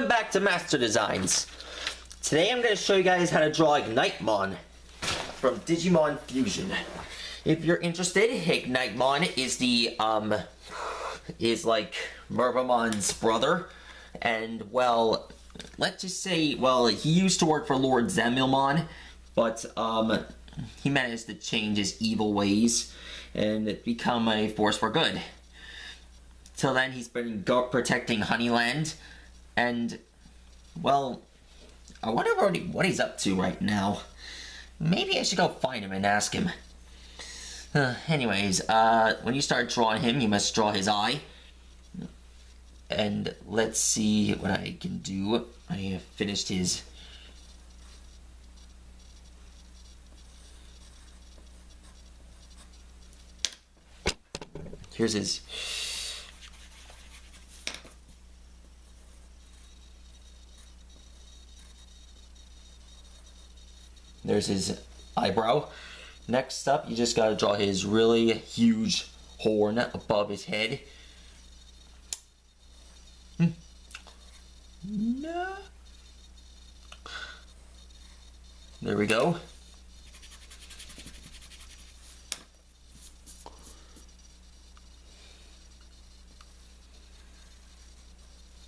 Welcome back to Master Designs. Today I'm going to show you guys how to draw Ignitemon from Digimon Fusion. If you're interested, Ignitemon is like Mervamon's brother, and well, let's just say, well, he used to work for Lord Zemilmon, but he managed to change his evil ways and become a force for good. Till then, he's been protecting Honeyland, and, well, I wonder what he's up to right now. Maybe I should go find him and ask him. Anyways, when you start drawing him, you must draw his eye. And let's see what I can do. I have finished his... Here's his... There's his eyebrow. Next up, you just gotta draw his really huge horn above his head. No. There we go.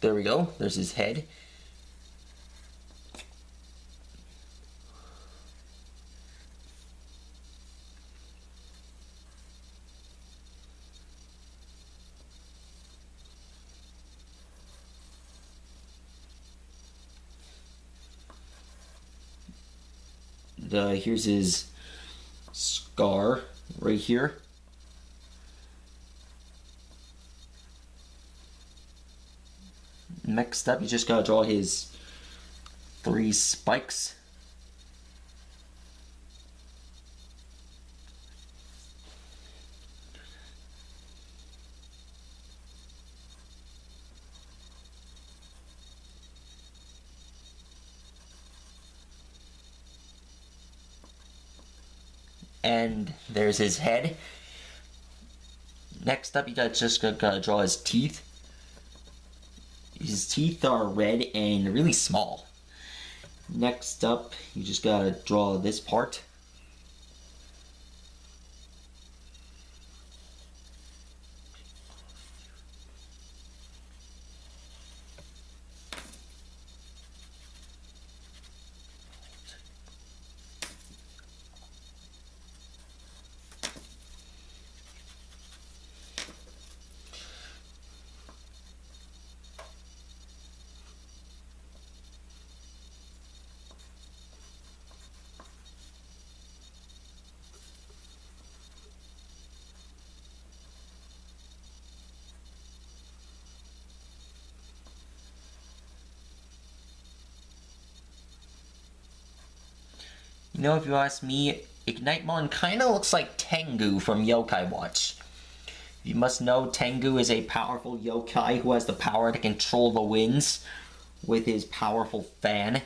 There we go. There's his head. Here's his scar right here. Next up, you just gotta draw his 3 spikes. And there's his head. Next up, you just gotta draw his teeth. His teeth are red and really small. Next up, you just gotta draw this part. You know, if you ask me, Ignitemon kinda looks like Tengu from Yokai Watch. You must know Tengu is a powerful yokai who has the power to control the winds with his powerful fan.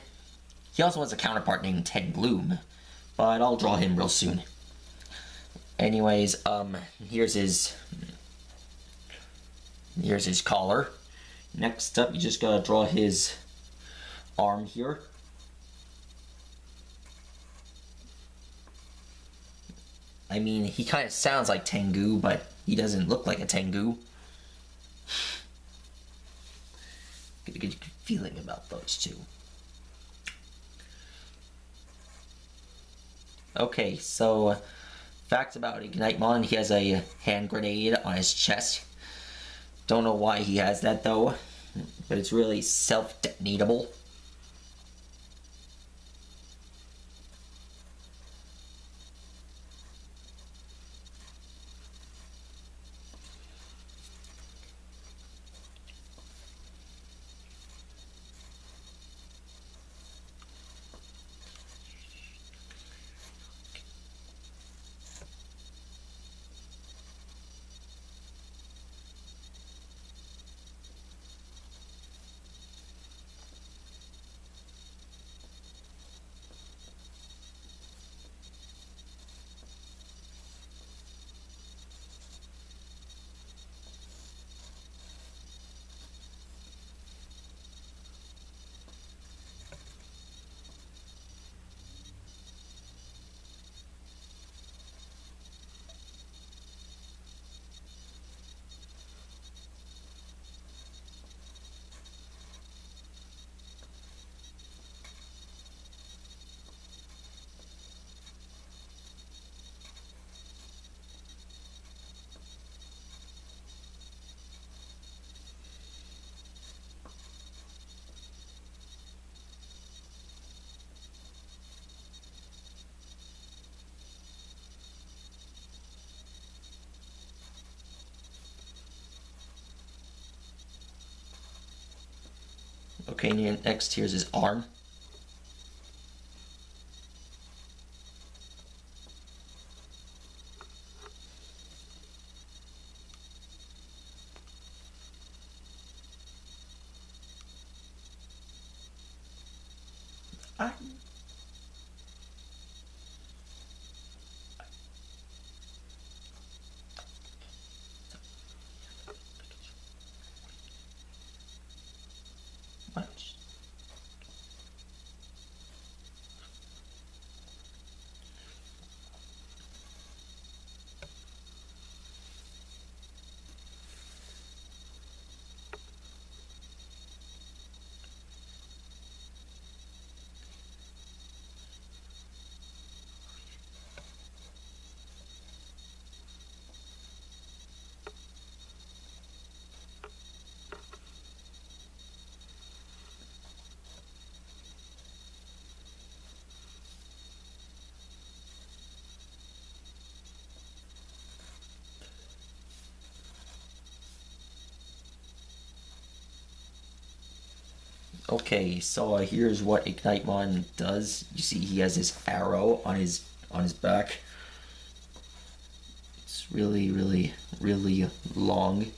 He also has a counterpart named Ted Bloom, but I'll draw him real soon. Anyways, here's his collar. Next up, you just gotta draw his arm here. I mean, he kind of sounds like Tengu, but he doesn't look like a Tengu. Get a good feeling about those two. Okay, so facts about Ignitemon: he has a hand grenade on his chest. Don't know why he has that though, but it's really self-detonatable. Okay, next here's his arm. I... What? Okay, so here's what ignitemon does. You see, he has his arrow on his back. It's really, really, really long.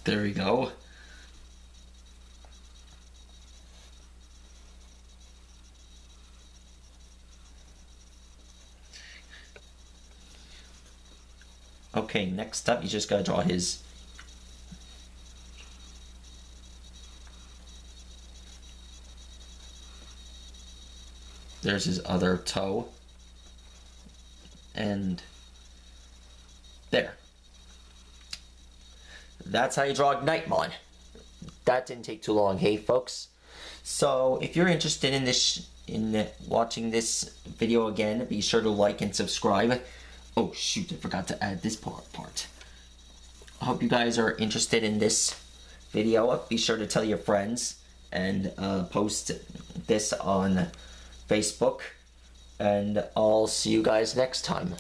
There we go. Okay, next up, you just gotta draw his... There's his other toe. And... there. That's how you draw ignitemon. That didn't take too long, hey folks. So if you're interested in this, watching this video again, be sure to like and subscribe. Oh shoot, I forgot to add this part. I hope you guys are interested in this video. Be sure to tell your friends and post this on Facebook. And I'll see you guys next time.